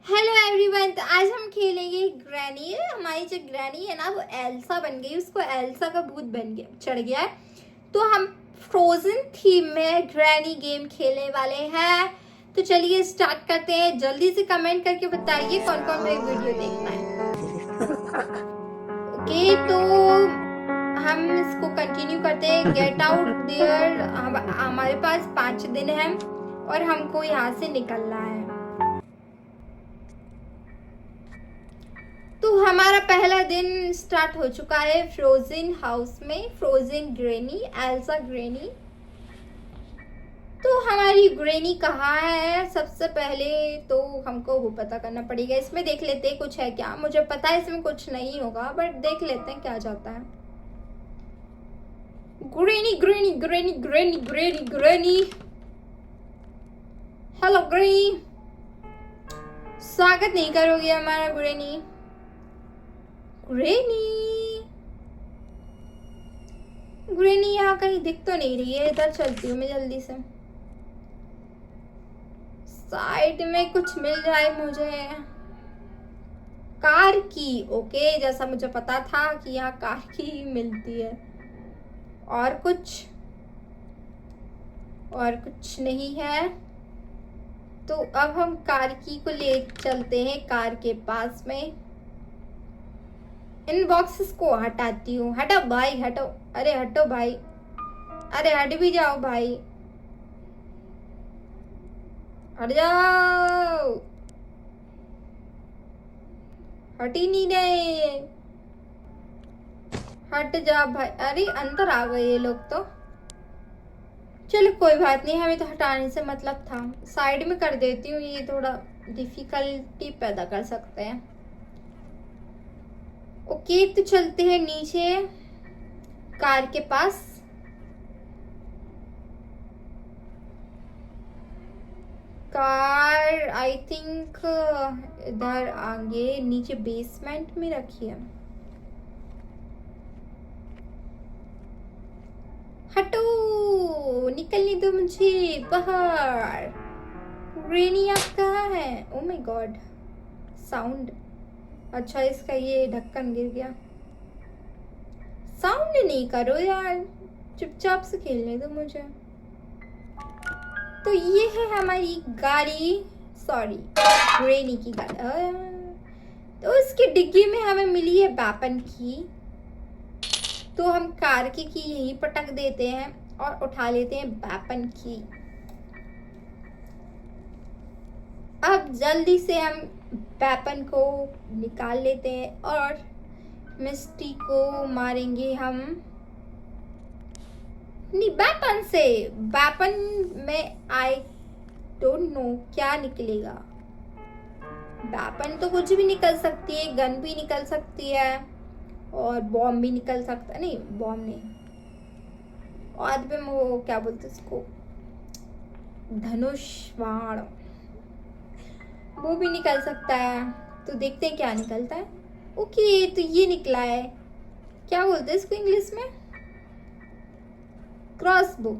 Hello everyone. तो आज हम खेलेंगे ग्रैनी। हमारी जो ग्रैनी है ना वो एल्सा बन गई, उसको एल्सा का भूत बन गया चढ़ गया है। तो हम फ्रोजन थीम में ग्रैनी गेम खेलने वाले हैं। तो चलिए स्टार्ट करते हैं। जल्दी से कमेंट करके बताइए कौन कौन मेरी वीडियो देखना है। ओके, तो हम इसको कंटिन्यू करते हैं। Get out there. हमारे पास 5 दिन है और हमको यहाँ से निकलना है। तो हमारा पहला दिन स्टार्ट हो चुका है फ्रोजन हाउस में। Frozen granny, Elsa granny. तो हमारी ग्रेनी कहाँ है? सबसे पहले तो हमको वो पता करना पड़ेगा। इसमें देख लेते हैं कुछ है क्या। मुझे पता है इसमें कुछ नहीं होगा, बट देख लेते हैं क्या जाता है। Granny granny granny granny granny granny. Hello granny, स्वागत नहीं करोगे हमारा ग्रेनी? ग्रेनी, ग्रेनी यहाँ कहीं दिख तो नहीं रही है। इधर चलती हूँ मैं जल्दी से। साइड में कुछ मिल जाए मुझे। कार की। ओके, जैसा मुझे पता था कि यहाँ कार की मिलती है। और कुछ नहीं है। तो अब हम कार की को ले चलते हैं कार के पास में। इन बॉक्सेस को हटाती हूँ। हटो भाई हटो। अरे हटो भाई, अरे हट भी जाओ भाई, हट जाओ। हट ही नहीं रहे। हट जा भाई। अरे अंदर आ गए ये लोग तो। चलो कोई बात नहीं, हमें तो हटाने से मतलब था। साइड में कर देती हूँ, ये थोड़ा डिफिकल्टी पैदा कर सकते हैं। ओके, तो चलते हैं नीचे कार के पास। कार आई थिंक इधर आगे नीचे बेसमेंट में रखी है। हटो, निकलने दो मुझे बाहर। रेनी आप कहाँ है? Oh my God, sound. अच्छा, इसका ये ढक्कन गिर गया। साउंड नहीं करो यार, चुपचाप से खेलने दो मुझे। तो ये है हमारी गाड़ी, सॉरी रेनी की गाड़ी। तो इसकी डिग्गी में हमें मिली है वेपन की। तो हम कार की यहीं पटक देते हैं और उठा लेते हैं वेपन की। अब जल्दी से हम वेपन को निकाल लेते हैं और मिस्टी को मारेंगे हम नहीं वेपन से। वेपन में आई डोंट नो क्या निकलेगा। वेपन तो कुछ भी निकल सकती है, गन भी निकल सकती है और बॉम्ब भी निकल सकता है। नहीं, बॉम्ब नहीं, और भी वो क्या बोलते इसको, धनुष बाण, वो भी निकल सकता है। तो देखते हैं क्या निकलता है। ओके, तो ये निकला है, क्या बोलते हैं इसको इंग्लिश में, क्रॉसबो।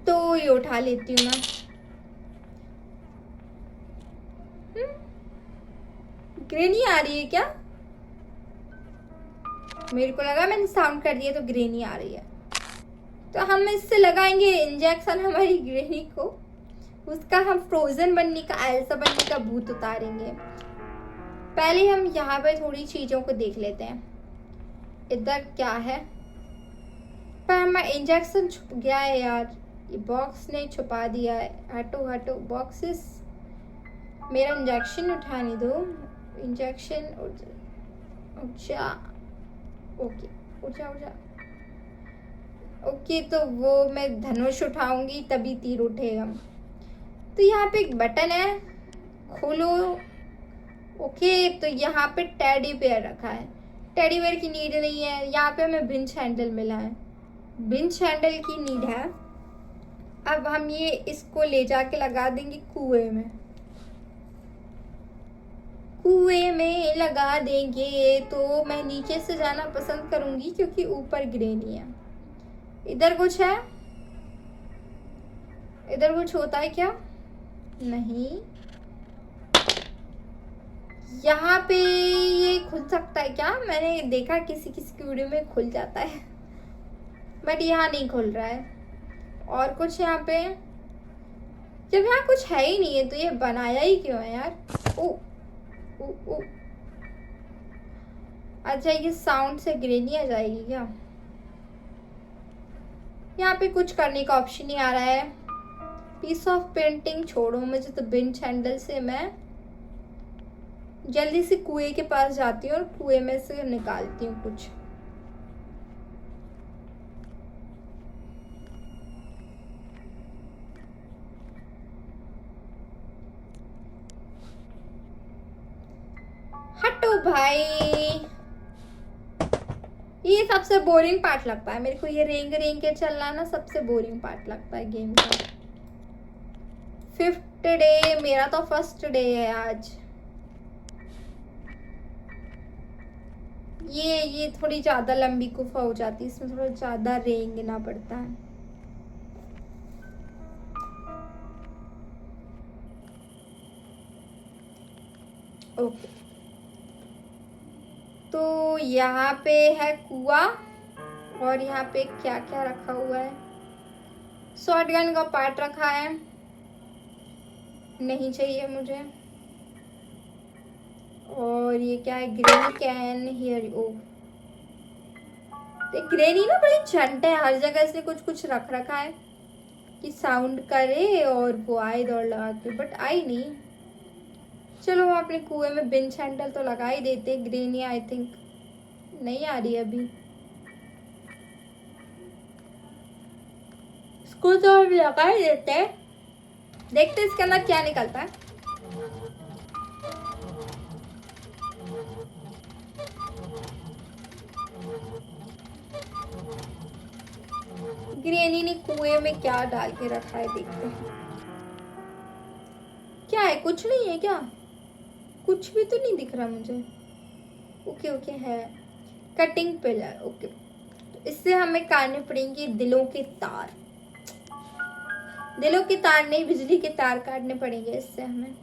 तो ये उठा लेती हूँ मैं। ग्रेनी आ रही है क्या? मेरे को लगा मैंने साउंड कर दिया तो ग्रेनी आ रही है। तो हम इससे लगाएंगे इंजेक्शन हमारी ग्रेनी को। उसका हम फ्रोजन बनने का, एल्सा बनने का भूत उतारेंगे। पहले हम यहाँ पे थोड़ी चीजों को देख लेते हैं। इधर क्या है? पर हमारा इंजेक्शन छुप गया है यार, ये बॉक्स ने छुपा दिया है। हटो हटो बॉक्सेस, मेरा इंजेक्शन उठाने दो। इंजेक्शन उठा, ओके उठा उठा। ओके, तो वो मैं धनुष उठाऊंगी तभी तीर उठेगा। तो यहाँ पे एक बटन है, खोलो। ओके, तो यहाँ पे टेडी बेयर रखा है। टेडी बेयर की नीड नहीं है। यहाँ पे हमें बिंच हैंडल मिला है, बिंच हैंडल की नीड है। अब हम ये इसको ले जाके लगा देंगे कुएं में। कुएं में लगा देंगे। तो मैं नीचे से जाना पसंद करूंगी क्योंकि ऊपर ग्रेनी है। इधर कुछ है? इधर कुछ होता है क्या? नहीं। यहाँ पे ये खुल सकता है क्या? मैंने देखा किसी किसी की वीडियो में खुल जाता है, बट यहाँ नहीं खुल रहा है। और कुछ यहाँ पे, जब यहाँ कुछ है ही नहीं है तो ये बनाया ही क्यों है यार? ओ ओ ओ, अच्छा ये साउंड से ग्रेनी आ जाएगी क्या? यहाँ पे कुछ करने का ऑप्शन नहीं आ रहा है। पीस ऑफ पेंटिंग छोड़ो मुझे, तो बिंच हैंडल से मैं जल्दी से कुएं के पास जाती हूँ और कुएं में से निकालती हूँ कुछ। हटो भाई, ये सबसे बोरिंग पार्ट लगता है मेरे को। ये रेंग रेंग के चलना ना सबसे बोरिंग पार्ट लगता है गेम का। 5th डे, मेरा तो फर्स्ट डे है आज। ये थोड़ी ज्यादा लंबी गुफा हो जाती है, इसमें थोड़ा ज्यादा रेंगना पड़ता है। ओके, तो यहाँ पे है कुआं, और यहाँ पे क्या क्या रखा हुआ है? शॉटगन का पार्ट रखा है, नहीं चाहिए मुझे। और ये क्या है? Granny can hear. ओ, तो ग्रेनी ना बड़ी चंट है, हर जगह से कुछ कुछ रख रखा है कि साउंड करे और वो आए दौड़ लगा के, बट आई नहीं। चलो हम अपने कुएं में बिंच हैंडल तो लगा ही देते। ग्रेनी आई थिंक नहीं आ रही अभी। इसको तो हम लगा ही देते हैं, देखते इसके अंदर क्या निकलता है। ग्रेनी ने कुएं में क्या डाल के रखा है, देखते हैं क्या है। कुछ नहीं है क्या? कुछ भी तो नहीं दिख रहा मुझे। ओके ओके, है कटिंग पिलर। ओके, तो इससे हमें काटने पड़ेंगे दिलों के तार। दिलों के तार नहीं, बिजली के तार काटने पड़ेंगे इससे हमें।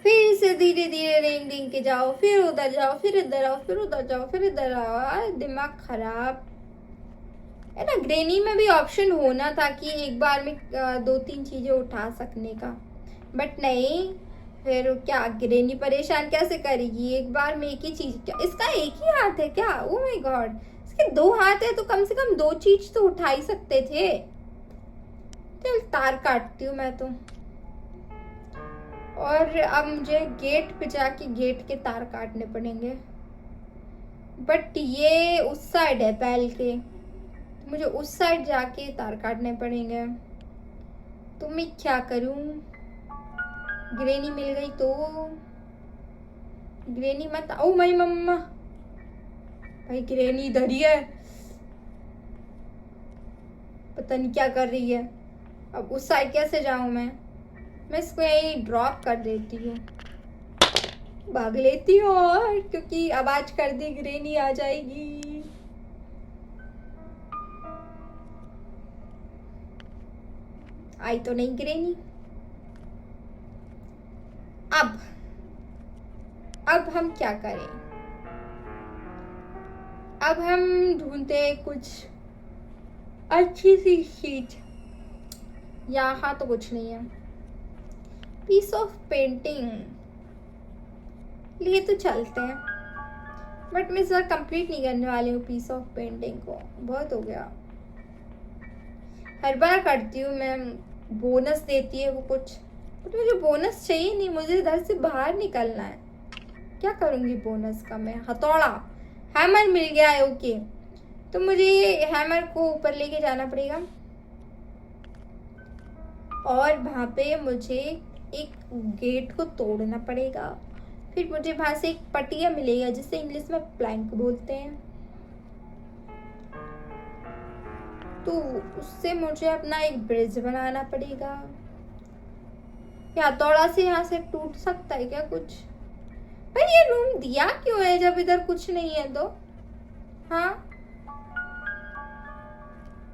फिर इसे धीरे धीरे रेंग रेंग के जाओ, फिर उधर जाओ, फिर इधर आओ, फिर उधर जाओ, फिर इधर आओ। दिमाग खराब है ना। ग्रेनी में भी ऑप्शन होना था कि एक बार में 2-3 चीजें उठा सकने का, बट नहीं। फिर क्या ग्रेनी परेशान कैसे करेगी? एक बार में एक ही चीज? क्या इसका एक ही हाथ है क्या? ओ माय गॉड, इसके 2 हाथ है तो कम से कम 2 चीज तो उठा ही सकते थे। चल तार काटती हूँ मैं तो। और अब मुझे गेट पे जाके गेट के तार काटने पड़ेंगे, बट ये उस साइड है पहल के, मुझे उस साइड जाके तार काटने पड़ेंगे। तो मैं क्या करूं? ग्रेनी मिल गई तो। ग्रेनी मत आओ मेरी मम्मा। भाई ग्रेनी इधर ही है, पता नहीं क्या कर रही है। अब उस साइड कैसे जाऊं मैं इसको यही ड्रॉप कर देती हूँ, भाग लेती हूँ, और क्योंकि आवाज कर दी ग्रेनी आ जाएगी। आई तो नहीं ग्रेनी। अब हम क्या करें? अब हम ढूंढते कुछ अच्छी सी चीज। यहाँ तो कुछ नहीं है। पीस ऑफ पेंटिंग लिए तो चलते हैं, बट मैं इस बार कंप्लीट नहीं करने वाली हूँ पीस ऑफ पेंटिंग को, बहुत हो गया। हर बार करती हूँ मैं, बोनस देती है वो कुछ, बट मुझे बोनस चाहिए नहीं, मुझे इधर से बाहर निकलना है। क्या करूँगी बोनस का मैं? हथौड़ा, हैमर मिल गया है। ओके, तो मुझे हैमर को ऊपर लेके जाना पड़ेगा, और वहां पे मुझे एक गेट को तोड़ना पड़ेगा। फिर मुझे वहां से एक पटिया मिलेगा जिसे इंग्लिश में प्लैंक बोलते हैं। तो उससे मुझे अपना एक ब्रिज बनाना पड़ेगा। या हथौड़ा से यहाँ से टूट सकता है क्या कुछ? भाई ये रूम दिया क्यों है जब इधर कुछ नहीं है? तो हाँ,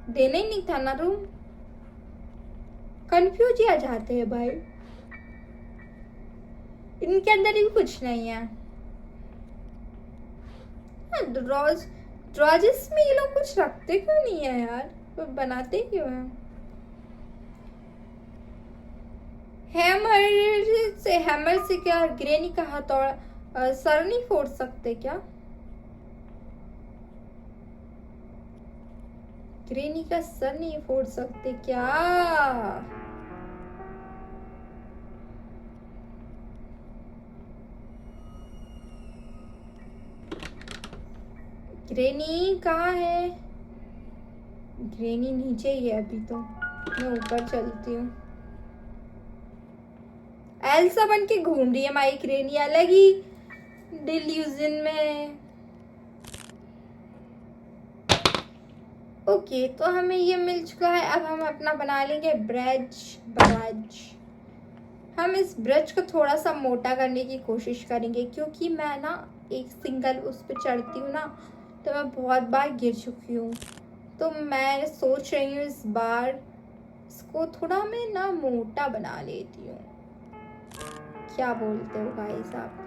देना ही नहीं था ना रूम। कंफ्यूज ही आ जाते हैं भाई, इनके अंदर ही कुछ नहीं है। ड्रॉजेस में ये लोग कुछ रखते क्यों नहीं है यार, वो बनाते क्यों हैं? हैमर से क्या ग्रेनी का हथौड़ा सर नहीं फोड़ सकते क्या? ग्रेनी का सर नहीं फोड़ सकते क्या? ग्रेनी कहाँ है? ग्रेनी नीचे ही है अभी, तो मैं ऊपर चलती हूँ। एल्सा बन के घूम रही है माई ग्रेनी, अलग ही डिल्यूजन में। ओके, तो हमें ये मिल चुका है। अब हम अपना बना लेंगे ब्रज। हम इस ब्रज को थोड़ा सा मोटा करने की कोशिश करेंगे, क्योंकि मैं ना एक सिंगल उस पर चढ़ती हूँ ना, तो मैं बहुत बार गिर चुकी हूँ। तो मैं सोच रही हूँ इस बार इसको थोड़ा मैं ना मोटा बना लेती हूँ। क्या बोलते हो भाई साहब?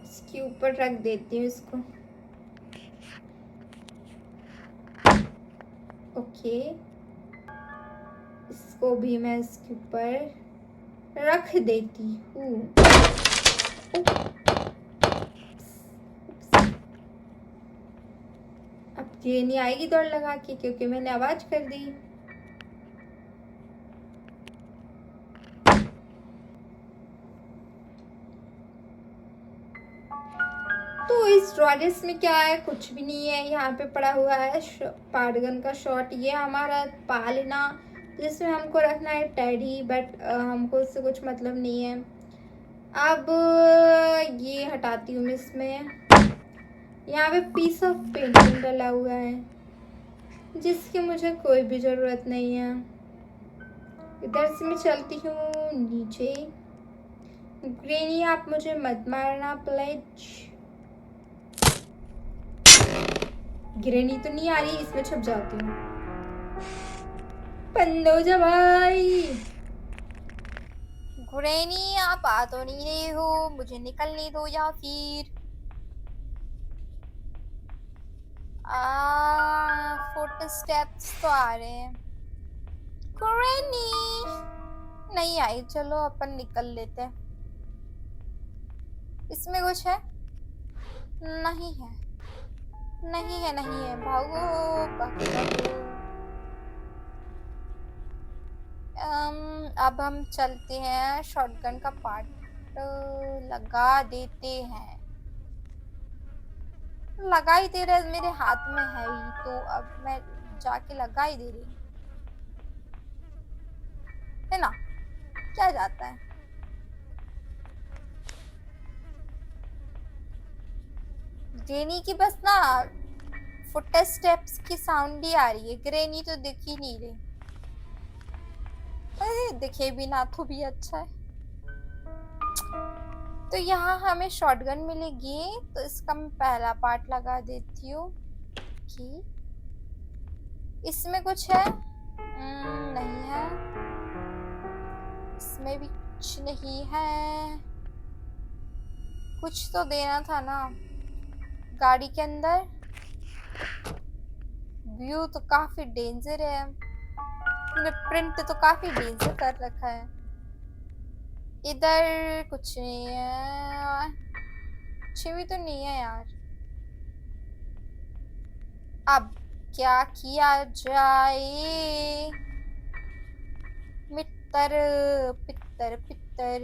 इसके ऊपर रख देती हूँ इसको। ओके, इसको भी मैं इसके ऊपर रख देती हूँ। अब ये नहीं आएगी दौड़ लगा के, क्योंकि मैंने आवाज कर दी। तो इस ड्रॉजेस में क्या है? कुछ भी नहीं है। यहाँ पे पड़ा हुआ है पार्टगन का शॉट। ये हमारा पालना, जिसमें हमको रखना है टेडी, बट हमको उससे कुछ मतलब नहीं है। अब ये हटाती हूँ मैं इसमें। यहाँ पे पीस ऑफ पेंटिंग डला हुआ है, जिसकी मुझे कोई भी जरूरत नहीं है। इधर से मैं चलती हूँ नीचे। ग्रेनी, आप मुझे मत मारना प्लीज। ग्रेनी तो नहीं आ रही, इसमें छुप जाती हूँ। पंदोजा भाई, ग्रेनी आप आ तो नहीं रहे हो, मुझे निकलने दो या फिर फुट स्टेप्स तो आ रहे हैं। ग्रेनी नहीं आई, चलो अपन निकल लेते हैं। इसमें कुछ है? नहीं है, नहीं है, नहीं है। भागो भागो भागो। अब हम चलते हैं, शॉटगन का पार्ट लगा देते हैं। लगा ही दे रहे, मेरे हाथ में है ही, तो अब मैं जाके लगा ही दे रही है ना। क्या जाता है? ग्रेनी की बस ना फुट स्टेप्स की साउंड ही आ रही है, ग्रेनी तो दिख ही नहीं रही। अरे दिखे भी ना तो भी अच्छा है। तो यहाँ हमें शॉटगन मिलेगी, तो इसका मैं पहला पार्ट लगा देती हूँ। कि इसमें कुछ है? नहीं है, इसमें भी कुछ नहीं है। कुछ तो देना था ना गाड़ी के अंदर। व्यू तो काफी डेंजर है, प्रिंट तो काफी डेंजर कर रखा है। इधर कुछ नहीं है, कुछ भी तो नहीं है यार। अब क्या किया जाए? मित्तर पित्तर पित्तर।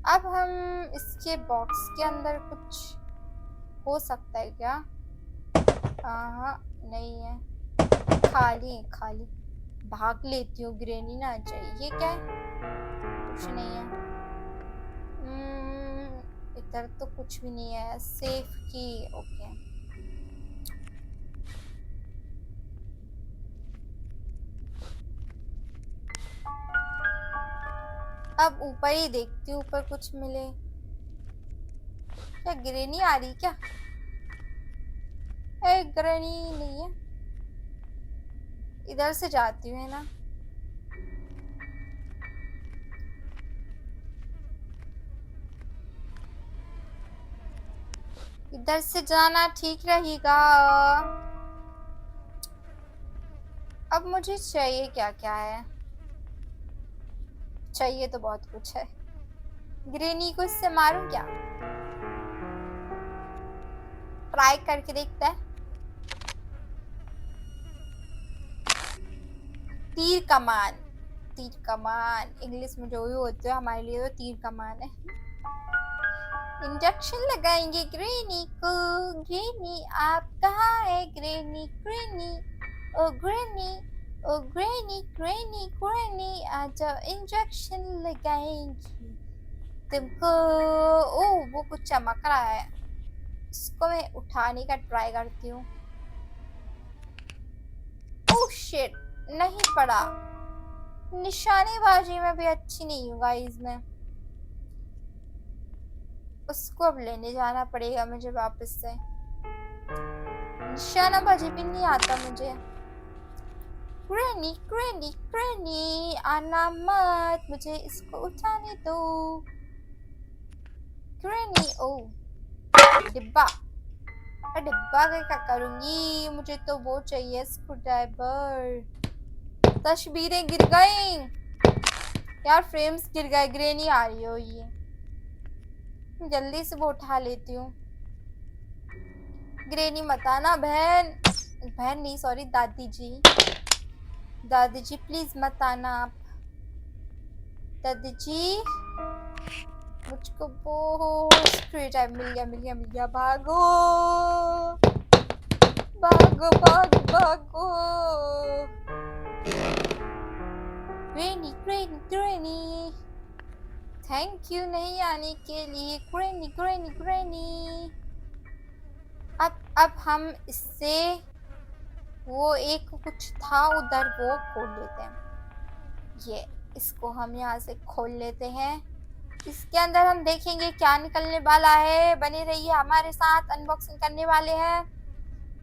अब हम इसके बॉक्स के अंदर कुछ हो सकता है क्या? हाँ नहीं है, खाली खाली। भाग लेती हूँ, ग्रेनी ना चाहिए। क्या है? कुछ नहीं है। इधर तो कुछ भी नहीं है। सेफ की, ओके। अब ऊपर ही देखती हूँ, ऊपर कुछ मिले क्या। ग्रेनी आ रही क्या? ग्रैनी नहीं है, इधर से जाती हूँ है ना। इधर से जाना ठीक रहेगा। अब मुझे चाहिए क्या क्या है, चाहिए तो बहुत कुछ है। ग्रेनी को इससे मारूं क्या, ट्राई करके देखते हैं। तीर कमान, तीर कमान इंग्लिश में जो भी होते हैं हमारे लिए तो तीर कमान है। इंजेक्शन लगाएंगे ग्रेनी को। ग्रेनी आप कहाँ है, ग्रेनी ग्रेनी ओ ग्रेनी ओ ग्रेनी ग्रेनी ग्रेनी आ जाओ, इंजेक्शन लगाएंगे तुमको। ओ वो कुछ चमक रहा है, इसको मैं उठाने का ट्राई करती हूँ। ओह शिट, नहीं पड़ा। निशानेबाजी में भी अच्छी नहीं हूँ गाइस मैं। उसको अब लेने जाना पड़ेगा मुझे वापस से। निशानाबाजी भी नहीं आता मुझे। ग्रैनी ग्रैनी ग्रैनी आना मत, मुझे इसको उठाने दो। ग्रैनी ओ डिब्बा, डिब्बा का क्या करूंगी, मुझे तो वो चाहिए स्क्रू ड्राइवर। तस्वीरें गिर गई यार, फ्रेम्स गिर गए। ग्रेनी आ रही हो, ये जल्दी से वो उठा लेती हूँ। ग्रेनी मत आना बहन, बहन नहीं सॉरी दादी जी, दादी जी प्लीज मत आना आप। दादी जी मुझको वो स्क्रू ड्राइवर मिल गया मिल गया मिल गया। भागो भागो भागो भागो। Granny granny granny thank you नहीं आने के लिए। ग्रेनी ग्रेनी ग्रेनी अब हम इससे वो एक कुछ था उधर वो खोल लेते हैं। ये इसको हम यहाँ से खोल लेते हैं। इसके अंदर हम देखेंगे क्या निकलने वाला है। बने रहिए हमारे साथ, अनबॉक्सिंग करने वाले हैं।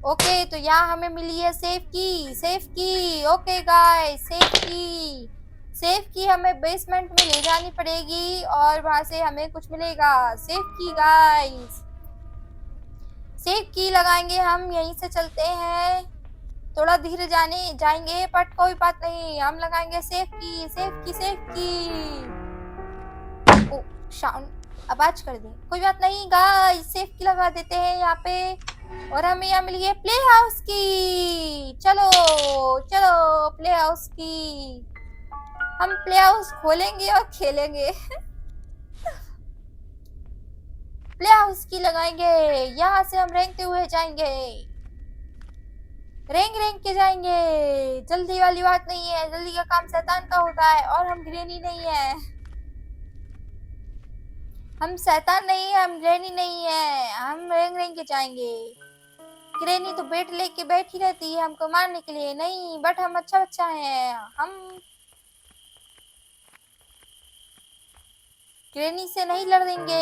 ओके तो यहाँ हमें मिली है सेफ की, सेफ की। ओके गाइस सेफ की, सेफ की हमें बेसमेंट में ले जानी पड़ेगी और वहां से हमें कुछ मिलेगा। सेफ की गाइस, सेफ की लगाएंगे हम। यहीं से चलते हैं, थोड़ा धीरे जाएंगे बट कोई बात नहीं, हम लगाएंगे सेफ की सेफ की सेफ की। ओ साउंड आवाज कर दी, कोई बात नहीं गाइस सेफ की लगा देते हैं यहाँ पे। और हमें यहाँ मिली है प्ले हाउस की। चलो चलो प्ले हाउस की, हम प्ले हाउस खोलेंगे और खेलेंगे। प्ले हाउस की लगाएंगे, यहाँ से हम रेंगते हुए जाएंगे, रेंग रेंग के जाएंगे। जल्दी वाली बात नहीं है, जल्दी का काम शैतान का होता है और हम ग्रेनी नहीं है। हम शैतान नहीं है, हम ग्रेनी नहीं है, हम रेंग रेंग के जाएंगे। ग्रेनी तो बेट लेके बैठी रहती है हमको मारने के लिए, नहीं बट हम अच्छा बच्चा है। हम ग्रेनी से नहीं लड़ेंगे।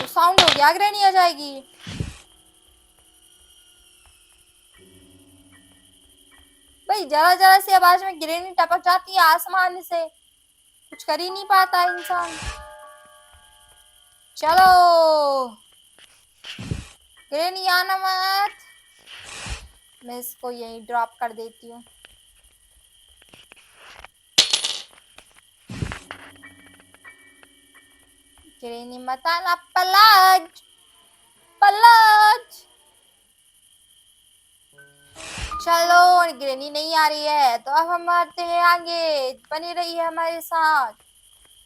साउंड हो गया, ग्रेनी आ जाएगी। भाई जरा जरा सी आवाज में ग्रेनी टपक जाती है आसमान से, कुछ कर ही नहीं पाता इंसान। चलो ग्रेनी आना मत, मैं इसको यहीं ड्रॉप कर देती हूँ। ग्रेनी मत आना, पलट पलट। चलो ग्रेनी नहीं आ रही है तो अब हम आते हैं आगे, बनी रही है हमारे साथ।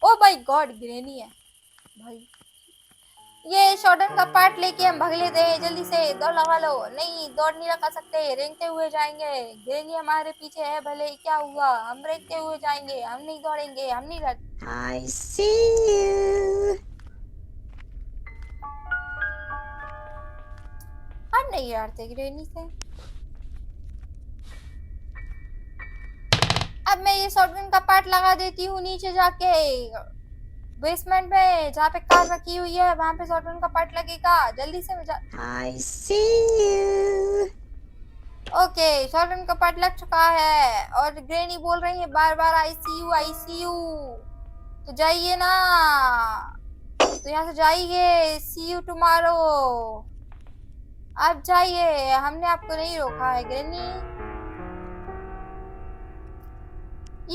ओ भाई गॉड ग्रेनी है भाई। ये शॉटगन का पार्ट लेके हम भाग लेते हैं, जल्दी से दौड़ लगा लो। नहीं दौड़ नहीं लगा सकते, रेंगते हुए जाएंगे। ग्रेनी हमारे पीछे है, भले क्या हुआ, हम रेंगते हुए जाएंगे, हम नहीं दौड़ेंगे, हम नहीं लड़। I see you. हम नहीं लड़ते ग्रेनी से। अब मैं ये शॉटगन का पार्ट लगा देती हूँ नीचे जाके, बेसमेंट में जहाँ पे कार रखी हुई है वहां पे शॉटगन का पार्ट लगेगा। जल्दी से I see you. Okay, shotgun का पार्ट लग चुका है और ग्रैनी बोल रही है बार बार ICU। तो जाइए ना, तो यहाँ से जाइए। सी यू टुमारो। आप जाइए, हमने आपको नहीं रोका है ग्रैनी।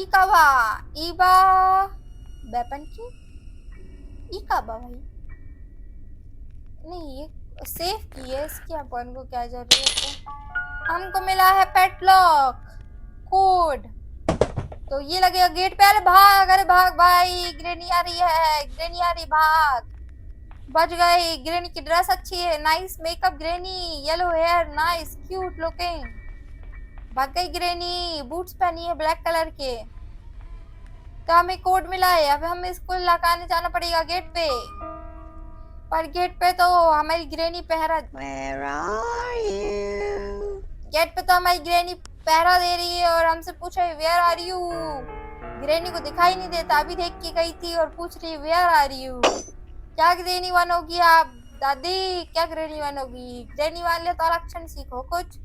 इकाबा ईबा वेपन की इकाबा भाई नहीं, ये सेफ की है, इसकी अपन को क्या जरूरत है। हमको मिला है पेटलॉक कोड, तो ये लगेगा गेट पे। अरे भाग भाई, ग्रैनी आ रही है, ग्रैनी आ रही, भाग। बच गई। ग्रैनी की ड्रेस अच्छी है, nice makeup granny, yellow hair, nice cute looking. भाग गई ग्रैनी। बूट्स पहनी है ब्लैक कलर के। तो हमें कोड मिला है, अब हमें इसको लगाने जाना पड़ेगा गेट पे। पर गेट पे तो हमारी ग्रैनी पहरा Where are you? गेट पे तो हमारी ग्रैनी पहरा दे रही है और हमसे पूछ रही वेयर आर यू। ग्रैनी को दिखाई नहीं देता, अभी देख के गई थी और पूछ रही वेयर आर यू। क्या ग्रैनी बनोगी आप दादी, क्या ग्रैनी बनोगी? ग्रैनी वाले तो लक्षण सीखो कुछ।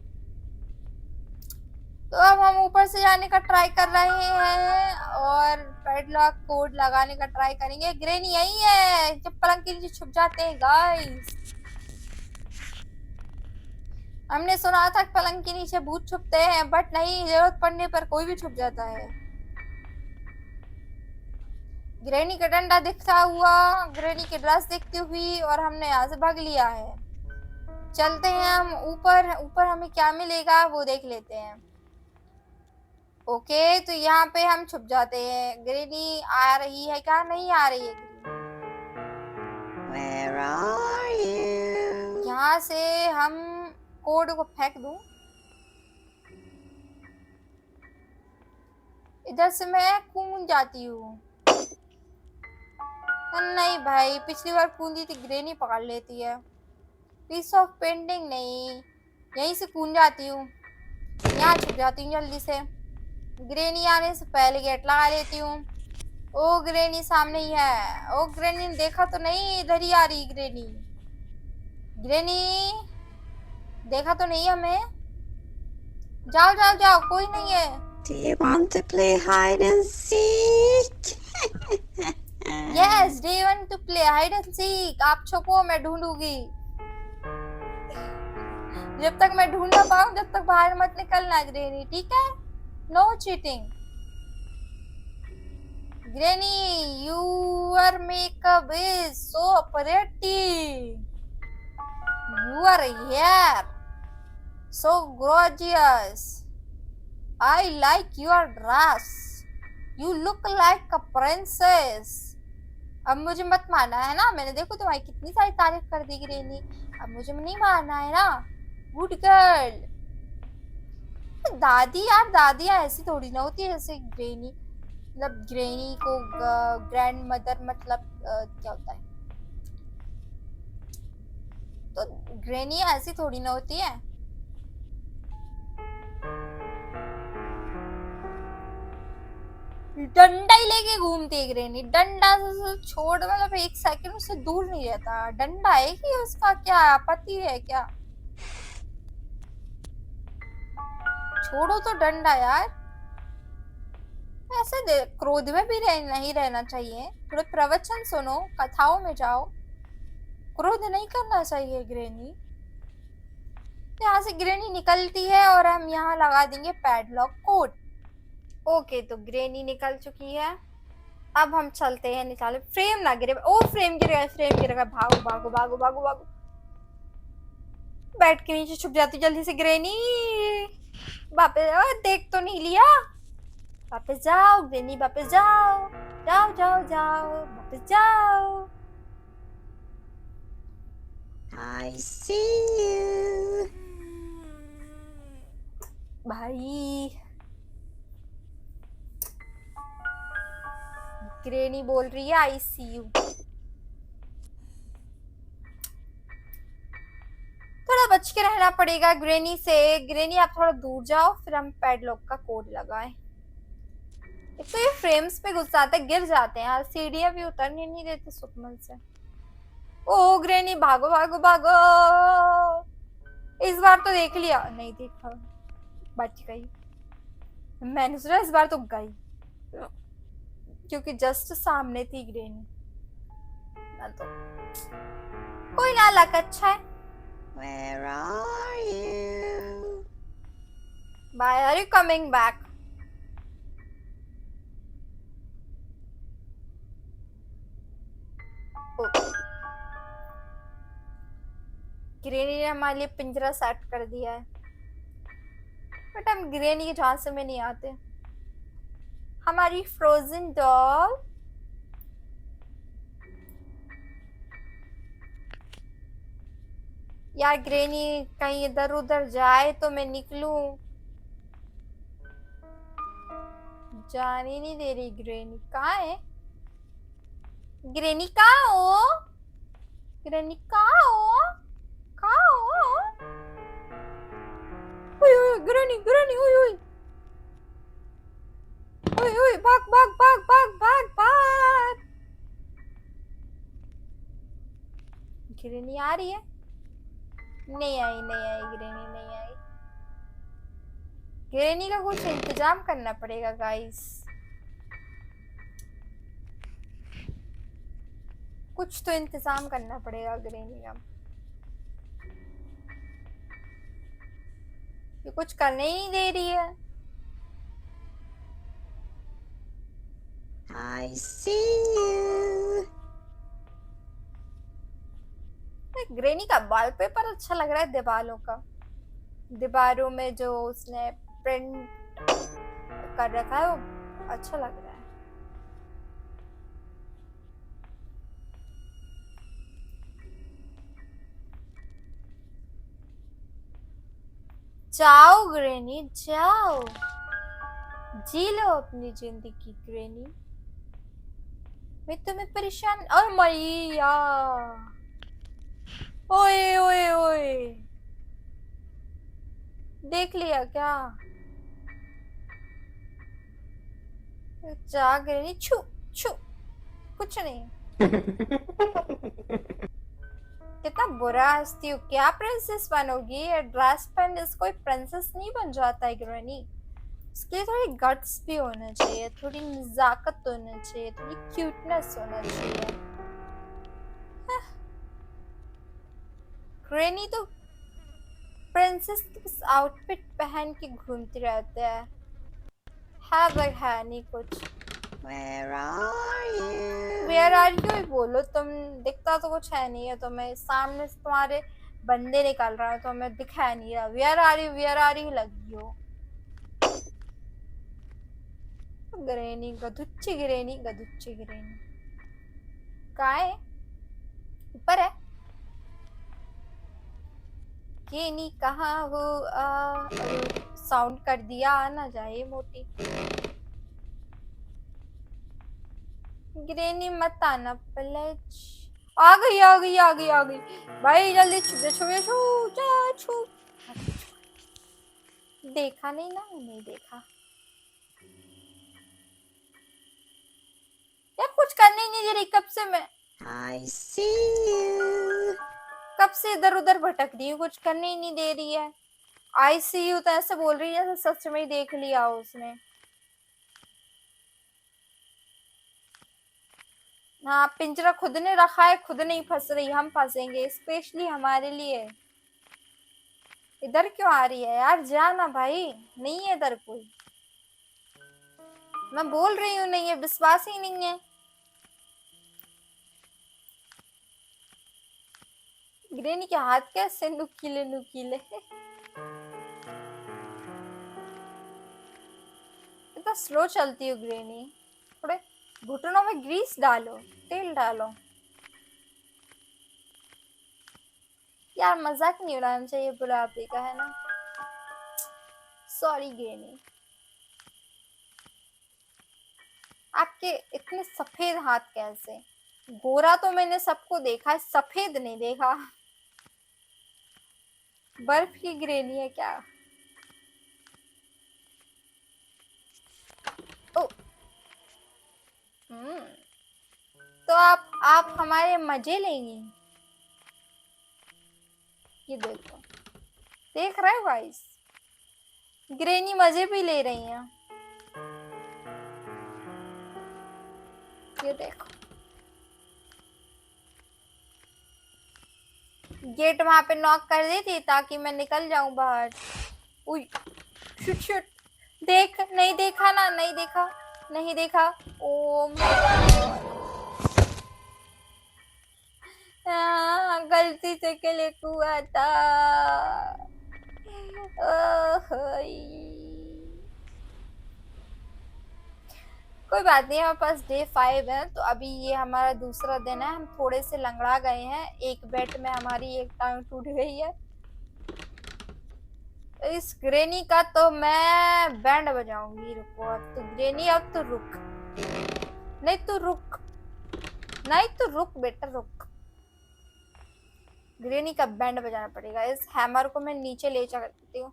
तो अब हम ऊपर से जाने का ट्राई कर रहे हैं और पेडलॉक कोड लगाने का ट्राई करेंगे। ग्रैनी यही है, जब पलंग के नीचे छुप जाते हैं गाइस। हमने सुना था पलंग के नीचे भूत छुपते हैं, बट नहीं, जरूरत पड़ने पर कोई भी छुप जाता है। ग्रैनी का डंडा दिखता हुआ, ग्रैनी की ड्रेस दिखती हुई, और हमने यहाँ से भाग लिया है। चलते हैं हम ऊपर। ऊपर हमें क्या मिलेगा वो देख लेते हैं। ओके, तो यहाँ पे हम छुप जाते हैं। ग्रैनी आ रही है क्या? नहीं आ रही है। Where are you? यहाँ से हम कोड को फेंक दूं। इधर से मैं कूद जाती हूँ। नहीं भाई, पिछली बार कूदी थी, ग्रैनी पकड़ लेती है। पीस ऑफ पेंटिंग नहीं, यहीं से कूद जाती हूँ। यहाँ छुप जाती हूँ जल्दी से। ग्रैनी आने से पहले गेट लगा लेती हूँ। ओ ग्रैनी सामने ही है। ओ ग्रैनी ने देखा तो नहीं, इधर ही आ रही ग्रैनी। ग्रैनी देखा तो नहीं हमें? जाओ जाओ जाओ, कोई नहीं है। Do you want to play hide and seek? Yes, do you want to play hide and seek? आप छुपो, मैं ढूंढूंगी। जब तक मैं ढूंढ ना पाऊं जब तक बाहर मत निकलना ग्रैनी, ठीक है? No cheating. Granny, your makeup is so pretty. You are here, so gorgeous. I like your dress. You look like a princess. अब मुझे मत मानना है ना, मैंने देखो तुम्हारी कितनी सारी तारीफ कर दी ग्रैनी, अब मुझे नहीं मानना है ना। Good girl. दादी यार, दादियाँ ऐसी थोड़ी ना होती है जैसे ग्रैनी। मतलब ग्रैनी को ग्रैंड मदर मतलब क्या होता है, तो ग्रैनी ऐसी थोड़ी ना होती है। डंडा ही लेके घूमती है ग्रैनी। डंडा से छोड़, मतलब एक सेकंड उससे दूर नहीं रहता। डंडा है कि उसका क्या आपत्ति है क्या? छोड़ो तो डंडा यार। ऐसे क्रोध में भी नहीं रहना चाहिए। थोड़े प्रवचन सुनो, कथाओं में जाओ। क्रोध नहीं करना चाहिए ग्रैनी। यहाँ से ग्रैनी निकलती है और हम यहाँ लगा देंगे पैडलॉक कोड। ओके, तो ग्रैनी निकल चुकी है। अब हम चलते हैं, निकाले। फ्रेम ना गिरे। ओ फ्रेम गिर गया, फ्रेम गिर गया। भागो भागो भागो भागो भागो। बेड के नीचे छुप जाती जल्दी से ग्रैनी। वापस देख तो नहीं लिया। वापस जाओ ग्रैनी, वापस जाओ। जाओ जाओ जाओ, वापस जाओ। I see you. भाई ग्रैनी बोल रही है ICU। थोड़ा बच के रहना पड़ेगा ग्रैनी से। ग्रैनी आप थोड़ा दूर जाओ, फिर हम पैडलॉक का कोड लगाएं। एक तो ये फ्रेम्स पे घुस जाते हैं, गिर जाते हैं यार, सीढ़ियां भी उतरने नहीं देते सुकमल से। ओ ग्रेनी भागो भागो भागो, इस बार तो देख लिया, नहीं देखा, बच गई। मैंने सोचा इस बार तो गई, क्योंकि जस्ट सामने थी ग्रेनी ना, तो कोई ना, लक अच्छा है। Where are you? Why are you coming back? Granny ने हमारे लिए पिंजरा सेट कर दिया है, बट हम ग्रेनी के झांसे में नहीं आते। हमारी फ्रोजन डॉल, यार ग्रेनी कहीं इधर उधर जाए तो मैं निकलूं, जाने नहीं दे रही ग्रेनी। कहाँ है ग्रेनी? कहाँ हो ग्रेनी? कहाँ हो? कहाँ हो? ओए ओए ग्रेनी, ग्रेनी, ओए ओए ओए ओए, भाग भाग भाग भाग भाग भाग। ग्रेनी आ रही है? नहीं आई, नहीं आई ग्रेनी, नहीं आई। ग्रेनी का कुछ इंतजाम करना पड़ेगा गाइस, कुछ तो इंतजाम करना पड़ेगा ग्रेनी का। ये कुछ करने ही नहीं दे रही है। I see you. ग्रेनी का वॉलपेपर अच्छा लग रहा है, दीवारों का, दीवारों में जो उसने प्रिंट कर रखा है वो अच्छा लग रहा है। जाओ ग्रेनी जाओ, जी लो अपनी जिंदगी ग्रेनी, मैं तुम्हें परेशान और मैया, ओए ओए ओए, देख लिया क्या? जा ग्रेनी, छू छू, कुछ नहीं। कितना बुरा हंसती हो, क्या प्रिंसेस बनोगी? ड्रेस पहन कोई प्रिंसेस नहीं बन जाता है ग्रेनी, उसके लिए थोड़ी गट्स भी होना चाहिए, थोड़ी नजाकत होना चाहिए, थोड़ी क्यूटनेस होना चाहिए। ग्रेनी तो प्रिंसेस की आउटफिट पहन के घूमती रहते हैं, है नहीं कुछ। Where are you? Where are you ही बोलो तुम, दिखता तो कुछ है नहीं है तुम्हें, सामने से तुम्हारे बंदे निकल रहा है तो हमें दिखा नहीं रहा, वेयर आर यू लगी हो। ग्रेनी गधुच्ची, ग्रेनी गधुच्ची, ग्रेनी कहाँ है? ऊपर है? ग्रेनी कहाँ हो? साउंड कर दिया, आ ना जाए मोटी। ग्रेनी मत आना प्लीज। आ गई आ गई आ गई आ गई, भाई जल्दी छुप छुप छू जा छू। देखा नहीं ना, नहीं देखा यार, कुछ करने ही नहीं दे रही कब से मैं, I see you. कब से इधर उधर भटक रही हूँ, कुछ करने ही नहीं दे रही है। आई सी यू तो ऐसे बोल रही है जैसे सच में ही देख लिया उसने। हाँ, पिंजरा खुद ने रखा है, खुद नहीं फंस रही, हम फंसेंगे स्पेशली हमारे लिए। इधर क्यों आ रही है यार, जा ना भाई, नहीं है इधर कोई, मैं बोल रही हूँ नहीं है, विश्वास ही नहीं है। ग्रेनी के हाथ कैसे नुकीले नुकीले, इतना स्लो चलती हो ग्रेनी, थोड़े घुटनों में ग्रीस डालो, तेल डालो यार, मजाक नहीं उड़ाना चाहिए बुढ़ापे का, है ना? Sorry granny. आपके इतने सफेद हाथ कैसे? गोरा तो मैंने सबको देखा है, सफेद नहीं देखा। बर्फ की ग्रेनी है क्या? ओ हम्म, तो आप हमारे मजे लेंगे। ये देखो, देख रहे हो गाइस, ग्रेनी मजे भी ले रही हैं। ये देखो, गेट वहां पे नॉक कर दी थी ताकि मैं निकल जाऊं बाहर। उई, शुट शुट, देख, नहीं देखा ना, नहीं देखा, नहीं देखा। ओ माय गॉड, गलती से क्लिक हुआ था। कोई बात नहीं, हमारे पास डे 5 है, तो अभी ये हमारा दूसरा दिन है। हम थोड़े से लंगड़ा गए हैं, एक बेट में हमारी एक टांग टूट गई है। इस ग्रेनी का तो मैं बैंड बजाऊंगी। रुको, अब तो ग्रेनी, अब तो रुक, नहीं तो रुक, नहीं तो रुक बेटा रुक। ग्रेनी का बैंड बजाना पड़ेगा। इस हैमर को मैं नीचे ले चलती हूँ,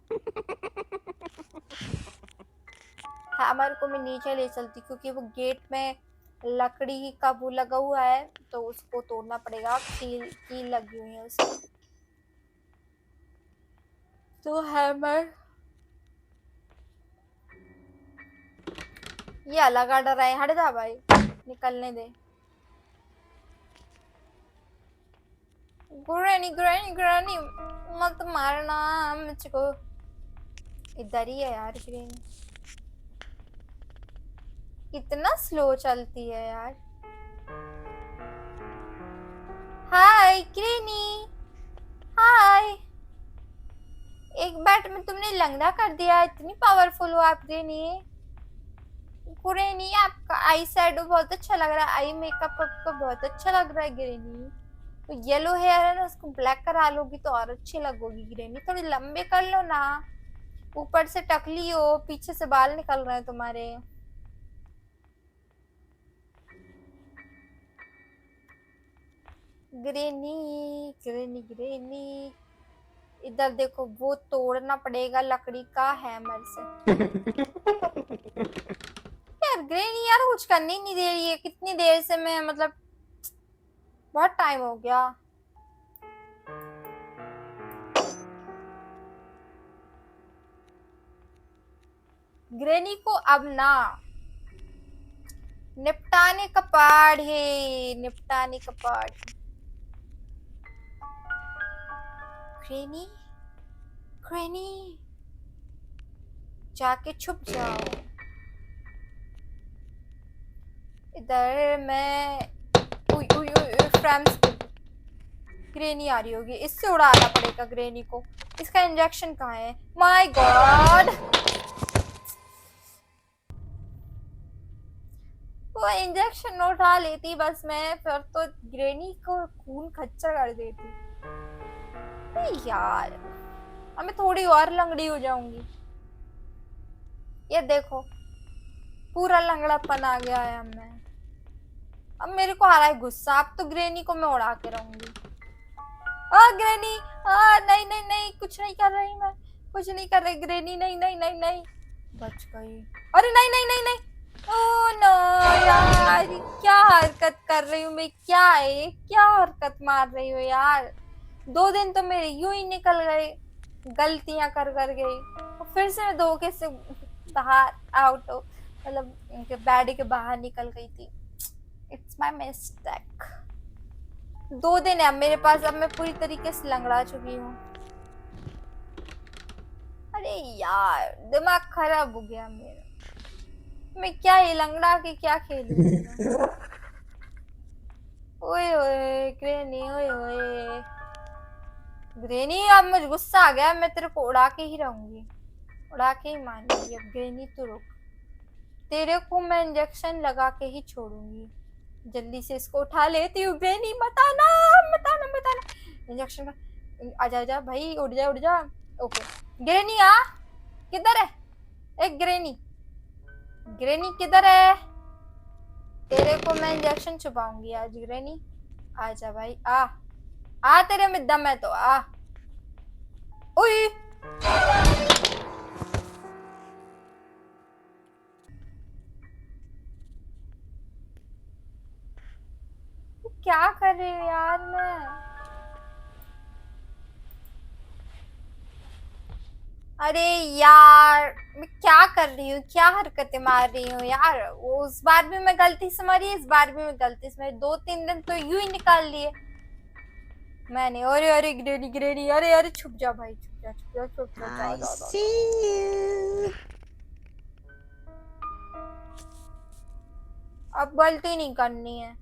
हैमर को मैं नीचे ले चलती, क्योंकि वो गेट में लकड़ी का वो लगा हुआ है, तो उसको तोड़ना पड़ेगा। कील लगी हुई है उसको, तो हैमर, ये अलग ऑर्डर है। हट जा भाई, निकलने दे। ग्रैनी ग्रैनी ग्रैनी, मत मारना मुझको। इधर ही है यार ग्रैनी, इतना स्लो चलती है यार। हाय ग्रैनी, हाय। एक बैट में तुमने लंगड़ा कर दिया, इतनी पावरफुल हो आप ग्रैनी। ग्रैनी, आपका आई शैडो बहुत अच्छा लग रहा है, आई मेकअप आपका बहुत अच्छा लग रहा है ग्रैनी। तो येलो हेयर है ना, उसको ब्लैक करा लोगी तो और अच्छी लगोगी ग्रैनी। थोड़ी लंबे कर लो ना, ऊपर से टकली हो, पीछे से बाल निकल रहे हैं तुम्हारे। ग्रैनी ग्रैनी ग्रैनी, इधर देखो, वो तोड़ना पड़ेगा लकड़ी का हैमर से। यार ग्रैनी यार कुछ करनी नहीं दे रही है, कितनी देर से मैं, मतलब बहुत टाइम हो गया। ग्रैनी को अब ना निपटाने का पाड़ है, निपटाने का पाड़। ग्रैनी ग्रैनी, जाके छुप जाओ। इधर मैं, उई उई उई फ्रेम्स, ग्रैनी आ रही होगी, इससे उड़ाना पड़ेगा ग्रैनी को। इसका इंजेक्शन कहाँ है? माय गॉड, वो इंजेक्शन उठा लेती बस मैं, फिर तो ग्रैनी को खून खच्चर कर देती। यार अब मैं थोड़ी और लंगड़ी हो जाऊंगी। ये देखो, पूरा लंगड़ापन आ गया है अब मैं। अब मेरे को आ रहा है गुस्सा, अब तो ग्रैनी को मैं उड़ा के रहूंगी। ग्रैनी, नहीं नहीं नहीं, कुछ नहीं कर रही मैं, कुछ नहीं कर रही ग्रैनी, नहीं नहीं नहीं नहीं, बच गई। अरे नहीं नहीं नहीं नहीं, ओ नो यार, क्या हरकत कर रही हूँ मैं, क्या है, क्या हरकत मार रही हूँ यार। 2 दिन तो मेरे यूं ही निकल गए, गलतियां कर कर गई, और फिर से मैं धोखे से बाहर आउट, मतलब बैड के बाहर निकल गई थी। It's my mistake. 2 दिन है अब मेरे पास, अब मैं पूरी तरीके से लंगड़ा चुकी हूँ। अरे यार दिमाग खराब हो गया मेरा, मैं क्या ही लंगड़ा के क्या खेलूंगी। ओए ओए ग्रैनी, ओए ओए ग्रैनी, अब मुझे गुस्सा आ गया, मैं तेरे को उड़ा के ही रहूंगी, उड़ा के ही मानूंगी। अब ग्रैनी तू रुक, तेरे को मैं इंजेक्शन लगा के ही छोड़ूंगी। जल्दी से इसको उठा लेती हूँ। ग्रैनी मत आना, मत आना, मत आना। इंजेक्शन का, आजा आजा भाई, उड़ जा उड़ जा। ओके ग्रैनी आ, किधर है? एक ग्रैनी, ग्रैनी किधर है? तेरे को मैं इंजेक्शन छुपाऊंगी आज ग्रैनी। आजा भाई, आ तेरे में दम है तो आ। ओए क्या कर रही हूँ यार मैं? अरे यार मैं क्या कर रही हूँ, क्या हरकतें मार रही हूँ यार। वो उस बार भी मैं गलती से मारी, इस बार भी मैं गलती से मारी, 2-3 दिन तो यूं ही निकाल लिए मैंने। अरे अरे ग्रेनी ग्रेनी, अरे अरे छुप जा भाई, छुप जा छुप जा छुप जा, जा I जा जा see you. अब गलती नहीं करनी है,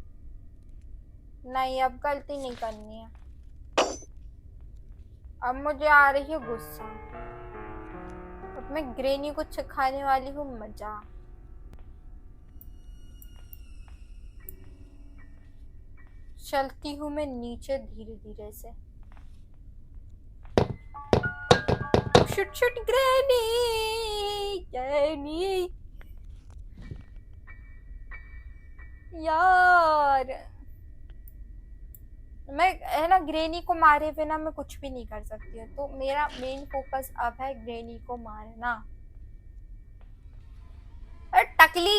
नहीं अब गलती नहीं करनी है। अब मुझे आ रही है गुस्सा, अब मैं ग्रेनी को सिखाने वाली हूँ मजा। चलती हूँ मैं नीचे धीरे धीरे से। शुट शुट ग्रेनी ग्रेनी यार, मैं है ना ग्रेनी को मारे बिना मैं कुछ भी नहीं कर सकती हूँ, तो मेरा मेन फोकस अब है ग्रेनी को मारना। अरे टकली,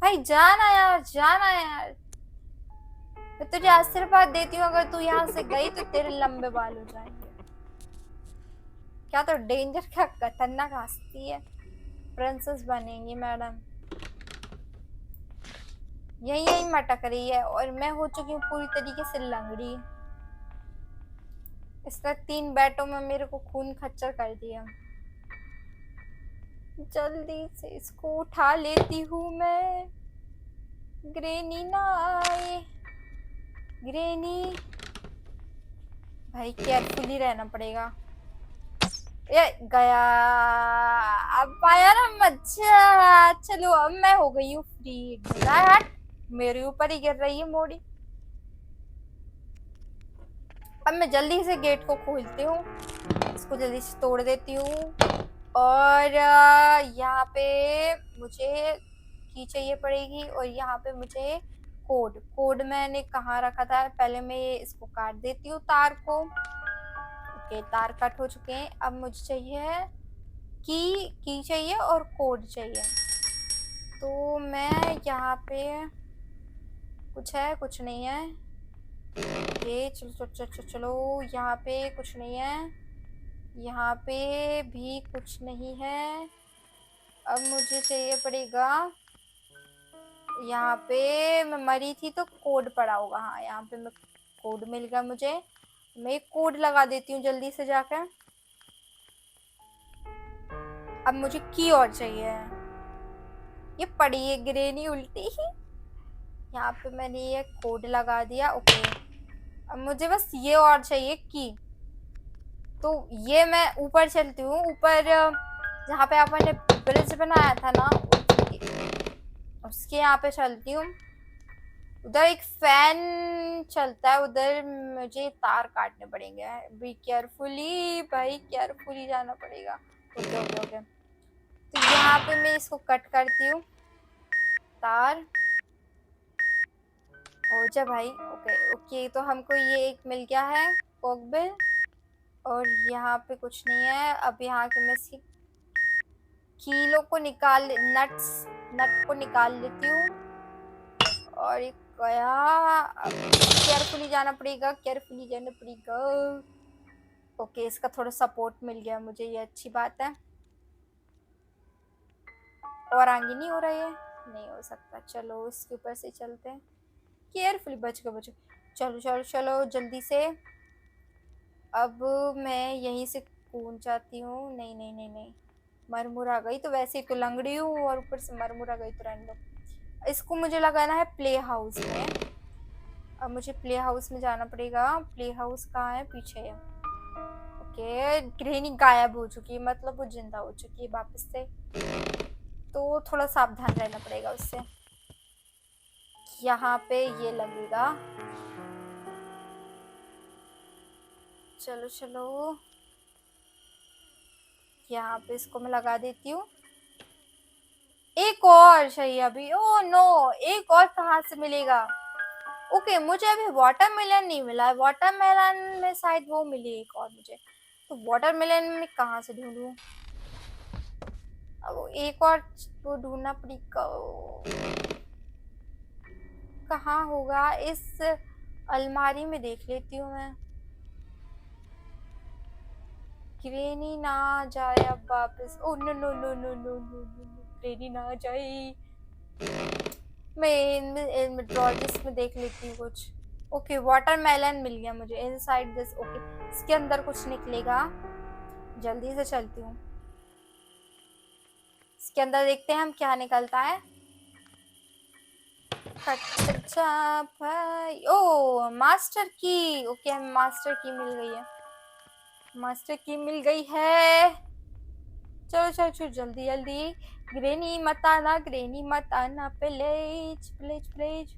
भाई जाना यार, जाना यार। मैं तुझे आशीर्वाद देती हूँ, अगर तू यहाँ से गई तो तेरे लंबे बाल हो जाएंगे। क्या तो डेंजर, क्या खतरनाक हंसती है। प्रिंसेस बनेंगी मैडम। यही यही मटक रही है और मैं हो चुकी हूँ पूरी तरीके से लंगड़ी। इसका 3 बैटों में मेरे को खून खच्चर कर दिया। जल्दी से इसको उठा लेती हूँ मैं। ग्रेनी ना आए, ग्रेनी भाई केयरफुली रहना पड़ेगा। ये गया, अब आया ना मजा। चलो अब मैं हो गई हूँ फ्री। हट, मेरे ऊपर ही गिर रही है मोड़ी। अब मैं जल्दी से गेट को खोलती हूँ, इसको जल्दी से तोड़ देती हूँ। और यहाँ पे मुझे की चाहिए पड़ेगी, और यहाँ पे मुझे कोड। कोड मैंने कहाँ रखा था, पहले मैं इसको काट देती हूँ तार को। ओके, तार कट हो चुके हैं। अब मुझे चाहिए की चाहिए और कोड चाहिए। तो मैं यहाँ पे कुछ है, कुछ नहीं है। ये चलो चलो चलो चलो, यहाँ पे कुछ नहीं है, यहाँ पे भी कुछ नहीं है। अब मुझे चाहिए पड़ेगा, यहाँ पे मैं मरी थी तो कोड पड़ा होगा। हाँ, यहाँ पे मैं कोड मिल गया मुझे। मैं एक कोड लगा देती हूँ जल्दी से जाकर। अब मुझे की और चाहिए, ये पड़ी है ग्रेनी उल्टी ही। यहाँ पे मैंने ये कोड लगा दिया। ओके, अब मुझे बस ये और चाहिए की। तो ये मैं ऊपर चलती हूँ, ऊपर जहाँ पे अपन ने ब्रिज बनाया था ना, उसके यहाँ पे चलती हूँ। उधर एक फैन चलता है, उधर मुझे तार काटने पड़ेंगे। बी केयरफुली भाई, केयरफुली जाना पड़ेगा। ओके ओके ओके, तो यहाँ पे मैं इसको कट करती हूँ तार। हो जा भाई। ओके ओके, तो हमको ये एक मिल गया है कॉकबिल, और यहाँ पे कुछ नहीं है। अब यहाँ के मैं इसकी कीलों को निकाल, नट को निकाल लेती हूँ। और एक गया। अब केयरफुली जाना पड़ेगा, केयरफुली जाना पड़ेगा। ओके, इसका थोड़ा सपोर्ट मिल गया मुझे, ये अच्छी बात है। और आगे नहीं हो रहा है, नहीं हो सकता। चलो इसके ऊपर से चलते हैं, केयरफुली, बच गए बच गए। चलो चलो चलो जल्दी से। अब मैं यहीं से कूद जाती हूँ। नहीं नहीं नहीं नहीं, मरमुर आ गई तो वैसे ही तो लंगड़ी हूँ, और ऊपर से मरमुर आ गई तो रहने दो। इसको मुझे लगाना है प्ले हाउस में। अब मुझे प्ले हाउस में जाना पड़ेगा। प्ले हाउस कहाँ है, पीछे है। ओके, ग्रेनी गायब हो चुकी है, मतलब वो जिंदा हो चुकी है वापस से, तो थोड़ा सावधान रहना पड़ेगा उससे। यहाँ पे ये लगेगा। चलो चलो, यहाँ पे इसको मैं लगा देती हूँ। एक और चाहिए अभी। ओ नो, एक और कहाँ से मिलेगा। ओके, मुझे अभी वाटरमेलन नहीं मिला है, वाटरमेलन में शायद वो मिली एक और मुझे। तो वाटरमेलन में कहाँ से ढूंढूं? अब वो एक और वो ढूंढना पड़ेगा। कहाँ होगा? इस अलमारी में देख लेती हूँ मैं। ग्रेनी ना आ जाए अब वापस। Oh no no no no no no no, granny ना आ जाए। मैं इनमें ड्रॉर्स में देख लेती हूँ कुछ। ओके, वाटरमेलन मिल गया मुझे। Inside this. ओके, इसके अंदर कुछ निकलेगा। जल्दी से चलती हूँ इसके अंदर, देखते हैं हम क्या निकलता है। अच्छा भाई, ओ मास्टर की। ओके, हमें मास्टर की मिल गई है। मास्टर की मिल गई है। चलो चलो चलो, जल्दी जल्दी। ग्रेनी मत आना, ग्रेनी मत आना, please please please.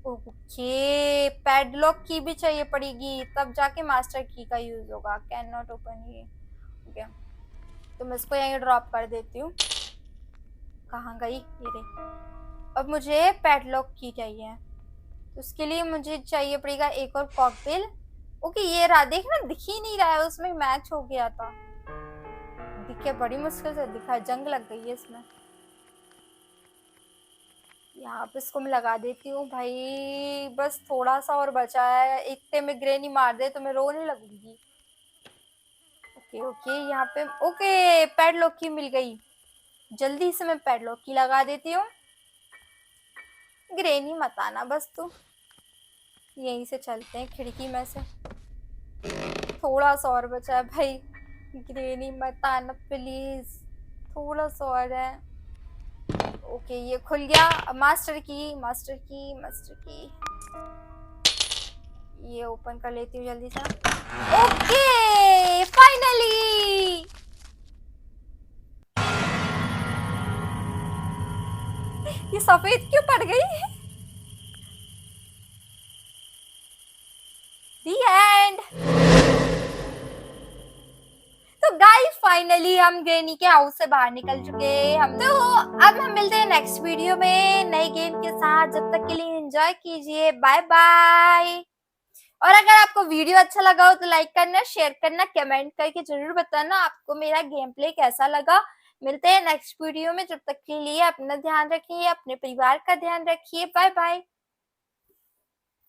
Okay, padlock की भी चाहिए पड़ेगी, तब जाके मास्टर की का यूज होगा। कैन नॉट ओपन ये। ओके, तो मैं इसको यहीं ड्रॉप कर देती हूँ। कहाँ गई ये रे? अब मुझे पैडलॉक की चाहिए, तो उसके लिए मुझे चाहिए पड़ेगा एक और कॉकटेल। ओके, ये रहा। देखना, दिख ही नहीं रहा है, उसमें मैच हो गया था। दिखे, बड़ी मुश्किल से दिखा है, जंग लग गई है इसमें। यहाँ पे इसको मैं लगा देती हूँ भाई। बस थोड़ा सा और बचा है, इतने में ग्रेनी मार दे तो मैं रोने लगूंगी। ओके ओके, यहाँ पे ओके पैडलॉक की मिल गई। जल्दी से मैं पैडलॉक की लगा देती हूँ। ग्रेनी मत आना बस तू। यहीं से चलते हैं, खिड़की में से। थोड़ा सा और बचा है भाई। ग्रेनी मत आना प्लीज, थोड़ा सा और है। ओके, ये खुल गया। मास्टर की मास्टर की मास्टर की। ये ओपन कर लेती हूँ जल्दी से। Okay, finally. ये सफेद क्यों पड़ गई? दी एंड। तो गाइस, फाइनली हम ग्रेनी के हाउस से बाहर निकल चुके हम। तो अब हम मिलते हैं नेक्स्ट वीडियो में नए गेम के साथ। जब तक के लिए एंजॉय कीजिए, बाय बाय। और अगर आपको वीडियो अच्छा लगा हो तो लाइक करना, शेयर करना, कमेंट करके जरूर बताना आपको मेरा गेम प्ले कैसा लगा। मिलते हैं नेक्स्ट वीडियो में। जब तक के लिए अपना ध्यान रखिए, अपने परिवार का ध्यान रखिए। Bye bye.